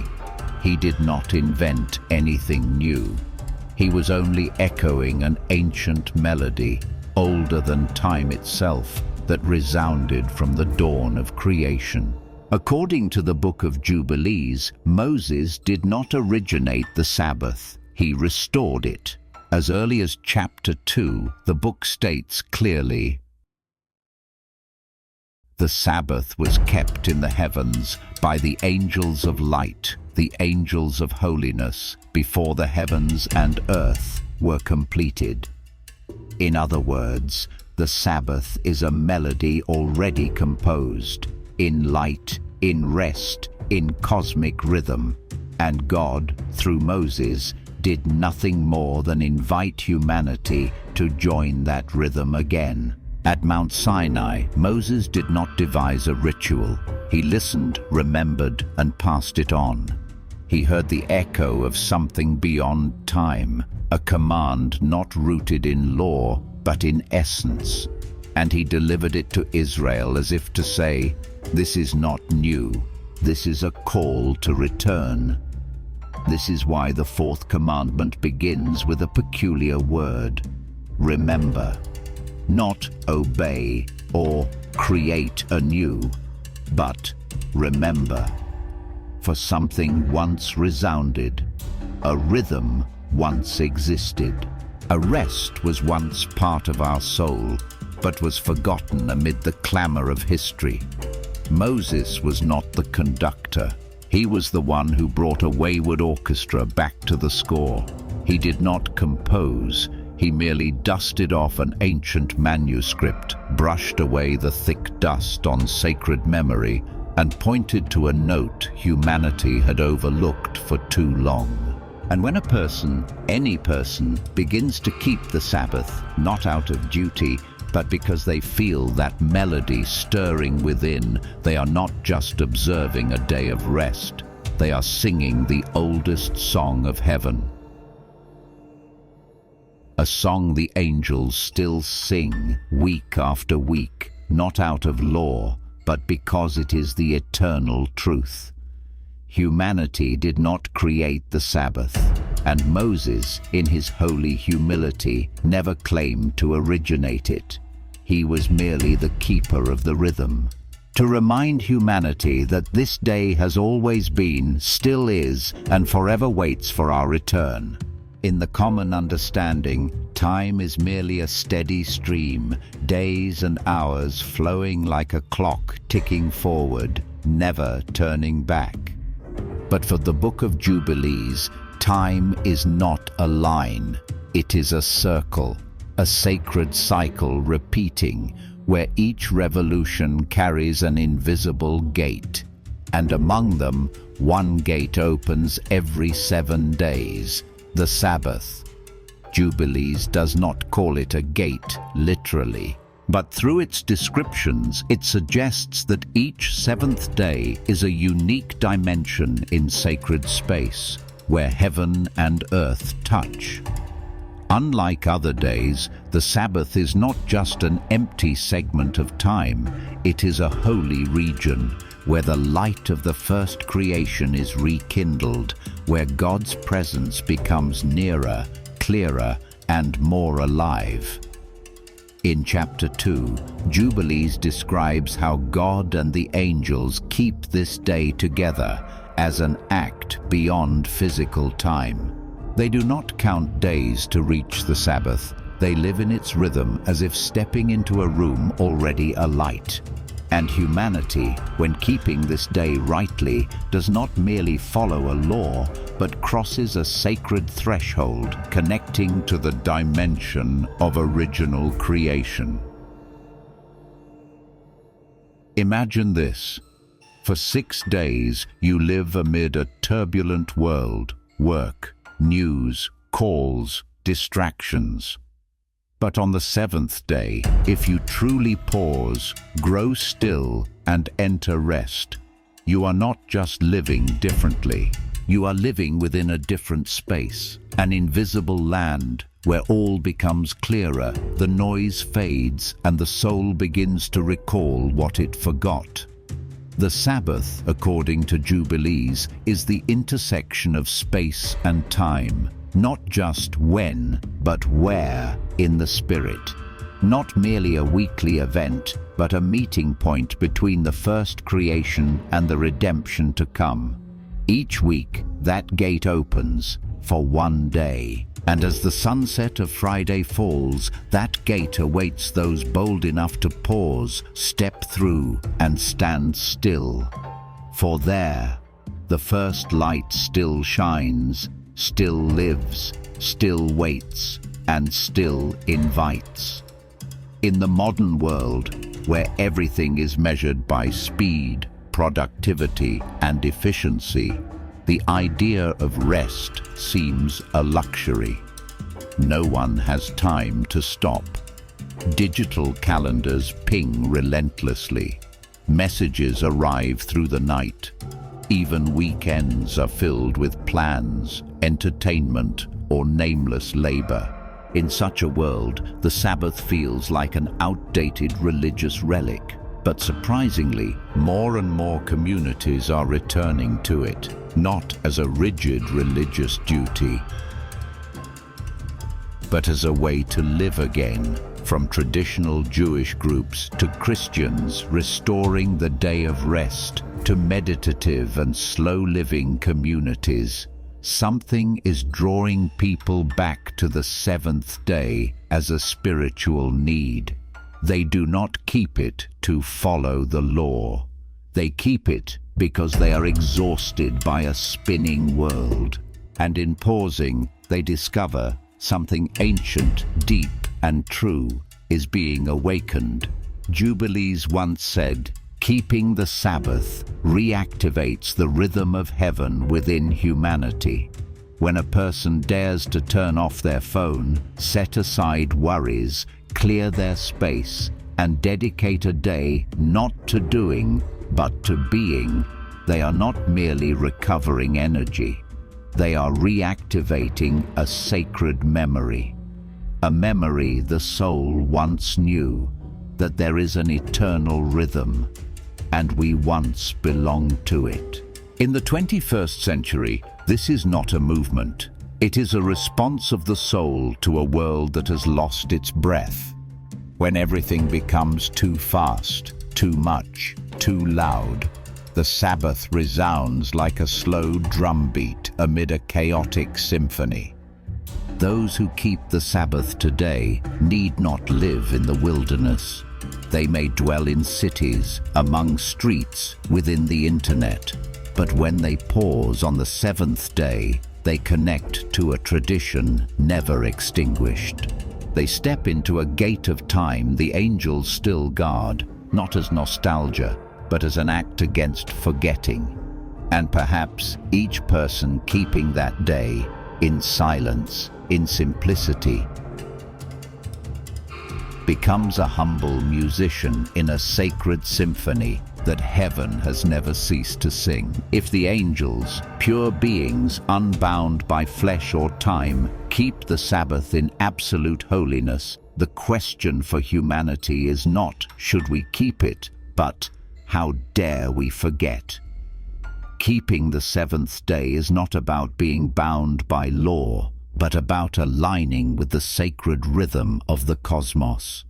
he did not invent anything new. He was only echoing an ancient melody, older than time itself, that resounded from the dawn of creation. According to the Book of Jubilees, Moses did not originate the Sabbath. He restored it. As early as chapter 2, the book states clearly, "The Sabbath was kept in the heavens by the angels of light, the angels of holiness, before the heavens and earth were completed." In other words, the Sabbath is a melody already composed, in light, in rest, in cosmic rhythm. And God, through Moses, did nothing more than invite humanity to join that rhythm again. At Mount Sinai, Moses did not devise a ritual. He listened, remembered, and passed it on. He heard the echo of something beyond time, a command not rooted in law, but in essence. And he delivered it to Israel as if to say, "This is not new. This is a call to return." This is why the fourth commandment begins with a peculiar word, remember. Not obey or create anew, but remember. For something once resounded, a rhythm once existed. A rest was once part of our soul, but was forgotten amid the clamor of history. Moses was not the conductor. He was the one who brought a wayward orchestra back to the score. He did not compose. He merely dusted off an ancient manuscript, brushed away the thick dust on sacred memory, and pointed to a note humanity had overlooked for too long. And when a person, any person, begins to keep the Sabbath, not out of duty, but because they feel that melody stirring within, they are not just observing a day of rest. They are singing the oldest song of heaven. A song the angels still sing week after week, not out of law, but because it is the eternal truth. Humanity did not create the Sabbath, and Moses, in his holy humility, never claimed to originate it. He was merely the keeper of the rhythm, to remind humanity that this day has always been, still is, and forever waits for our return. In the common understanding, time is merely a steady stream, days and hours flowing like a clock ticking forward, never turning back. But for the Book of Jubilees, time is not a line, it is a circle, a sacred cycle repeating, where each revolution carries an invisible gate. And among them, one gate opens every 7 days, the Sabbath. Jubilees does not call it a gate, literally, but through its descriptions it suggests that each 7th day is a unique dimension in sacred space, where heaven and earth touch. Unlike other days, the Sabbath is not just an empty segment of time, it is a holy region, where the light of the first creation is rekindled, where God's presence becomes nearer, clearer, and more alive. In chapter 2, Jubilees describes how God and the angels keep this day together as an act beyond physical time. They do not count days to reach the Sabbath. They live in its rhythm as if stepping into a room already alight. And humanity, when keeping this day rightly, does not merely follow a law, but crosses a sacred threshold connecting to the dimension of original creation. Imagine this. For 6 days, you live amid a turbulent world, work, news, calls, distractions. But on the 7th day, if you truly pause, grow still, and enter rest, you are not just living differently. You are living within a different space, an invisible land where all becomes clearer, the noise fades, and the soul begins to recall what it forgot. The Sabbath, according to Jubilees, is the intersection of space and time, not just when, but where in the Spirit. Not merely a weekly event, but a meeting point between the first creation and the redemption to come. Each week, that gate opens for one day. And as the sunset of Friday falls, that gate awaits those bold enough to pause, step through, and stand still. For there, the first light still shines, still lives, still waits, and still invites. In the modern world, where everything is measured by speed, productivity, and efficiency, the idea of rest seems a luxury. No one has time to stop. Digital calendars ping relentlessly. Messages arrive through the night. Even weekends are filled with plans, entertainment, or nameless labor. In such a world, the Sabbath feels like an outdated religious relic. But surprisingly, more and more communities are returning to it, not as a rigid religious duty, but as a way to live again, from traditional Jewish groups to Christians restoring the day of rest, to meditative and slow-living communities. Something is drawing people back to the seventh day as a spiritual need. They do not keep it to follow the law. They keep it because they are exhausted by a spinning world. And in pausing, they discover something ancient, deep, and true is being awakened. Jubilees once said, "Keeping the Sabbath reactivates the rhythm of heaven within humanity." When a person dares to turn off their phone, set aside worries, clear their space, and dedicate a day not to doing, but to being, they are not merely recovering energy. They are reactivating a sacred memory. A memory the soul once knew, that there is an eternal rhythm, and we once belonged to it. In the 21st century, this is not a movement. It is a response of the soul to a world that has lost its breath. When everything becomes too fast, too much, too loud, the Sabbath resounds like a slow drumbeat amid a chaotic symphony. Those who keep the Sabbath today need not live in the wilderness. They may dwell in cities, among streets, within the internet. But when they pause on the seventh day, they connect to a tradition never extinguished. They step into a gate of time the angels still guard, not as nostalgia, but as an act against forgetting. And perhaps each person keeping that day in silence, in simplicity, becomes a humble musician in a sacred symphony that heaven has never ceased to sing. If the angels, pure beings unbound by flesh or time, keep the Sabbath in absolute holiness, the question for humanity is not, should we keep it, but how dare we forget? Keeping the seventh day is not about being bound by law, but about aligning with the sacred rhythm of the cosmos.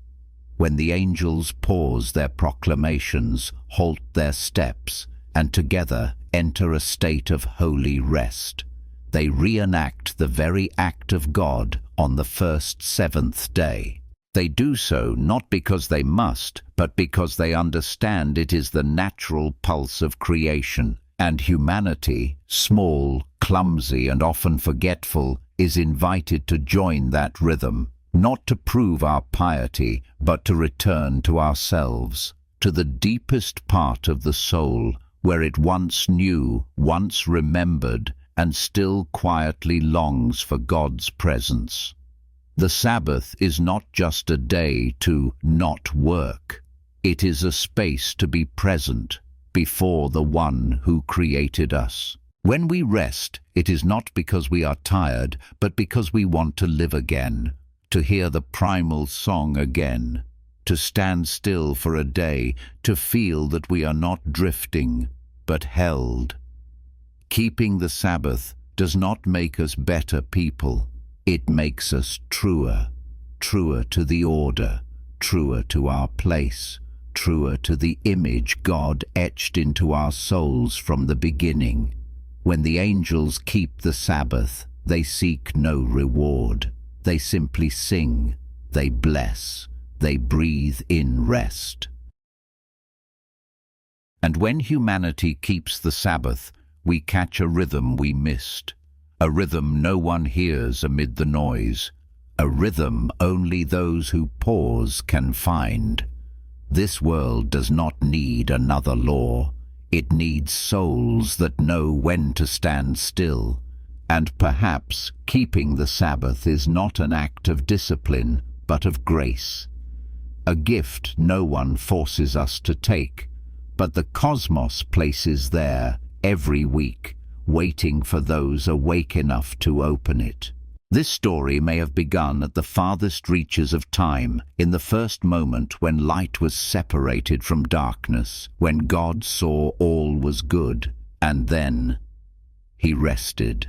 When the angels pause their proclamations, halt their steps, and together enter a state of holy rest, they reenact the very act of God on the first seventh day. They do so not because they must, but because they understand it is the natural pulse of creation, and humanity, small, clumsy, and often forgetful, is invited to join that rhythm, not to prove our piety, but to return to ourselves, to the deepest part of the soul, where it once knew, once remembered, and still quietly longs for God's presence. The Sabbath is not just a day to not work. It is a space to be present before the One who created us. When we rest, it is not because we are tired, but because we want to live again, to hear the primal song again, to stand still for a day, to feel that we are not drifting, but held. Keeping the Sabbath does not make us better people. It makes us truer, truer to the order, truer to our place, truer to the image God etched into our souls from the beginning. When the angels keep the Sabbath, they seek no reward. They simply sing, they bless, they breathe in rest. And when humanity keeps the Sabbath, we catch a rhythm we missed, a rhythm no one hears amid the noise, a rhythm only those who pause can find. This world does not need another law. It needs souls that know when to stand still. And perhaps keeping the Sabbath is not an act of discipline, but of grace. A gift no one forces us to take, but the cosmos places there every week, waiting for those awake enough to open it. This story may have begun at the farthest reaches of time, in the first moment when light was separated from darkness, when God saw all was good, and then he rested.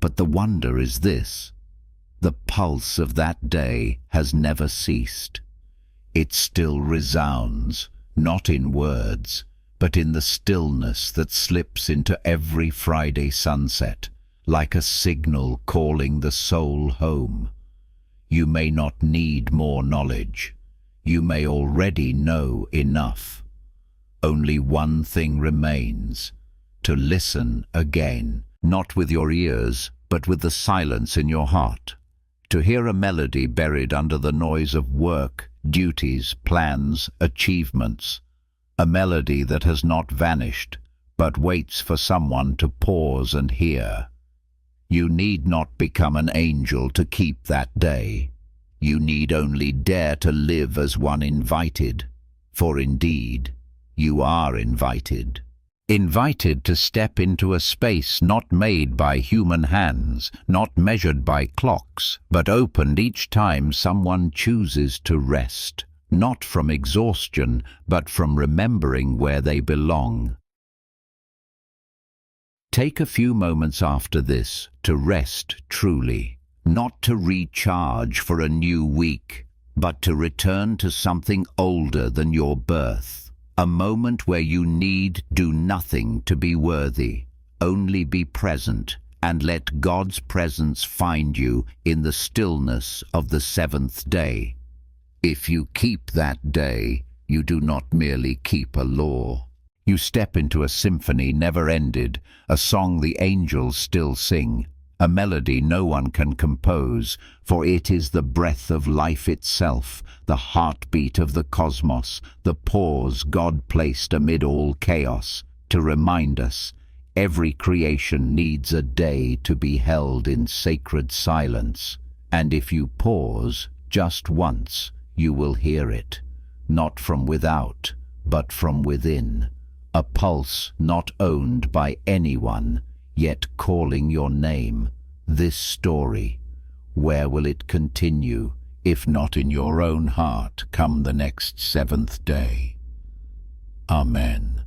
But the wonder is this: the pulse of that day has never ceased. It still resounds, not in words, but in the stillness that slips into every Friday sunset, like a signal calling the soul home. You may not need more knowledge. You may already know enough. Only one thing remains: to listen again, not with your ears, but with the silence in your heart. To hear a melody buried under the noise of work, duties, plans, achievements. A melody that has not vanished, but waits for someone to pause and hear. You need not become an angel to keep that day. You need only dare to live as one invited, for indeed, you are invited. Invited to step into a space not made by human hands, not measured by clocks, but opened each time someone chooses to rest, not from exhaustion, but from remembering where they belong. Take a few moments after this to rest truly, not to recharge for a new week, but to return to something older than your birth, a moment where you need do nothing to be worthy, only be present, and let God's presence find you in the stillness of the seventh day. If you keep that day, you do not merely keep a law. You step into a symphony never ended, a song the angels still sing, a melody no one can compose, for it is the breath of life itself, the heartbeat of the cosmos, the pause God placed amid all chaos, to remind us every creation needs a day to be held in sacred silence. And if you pause just once, you will hear it, not from without, but from within. A pulse not owned by anyone, yet calling your name. This story, where will it continue, if not in your own heart, come the next seventh day? Amen.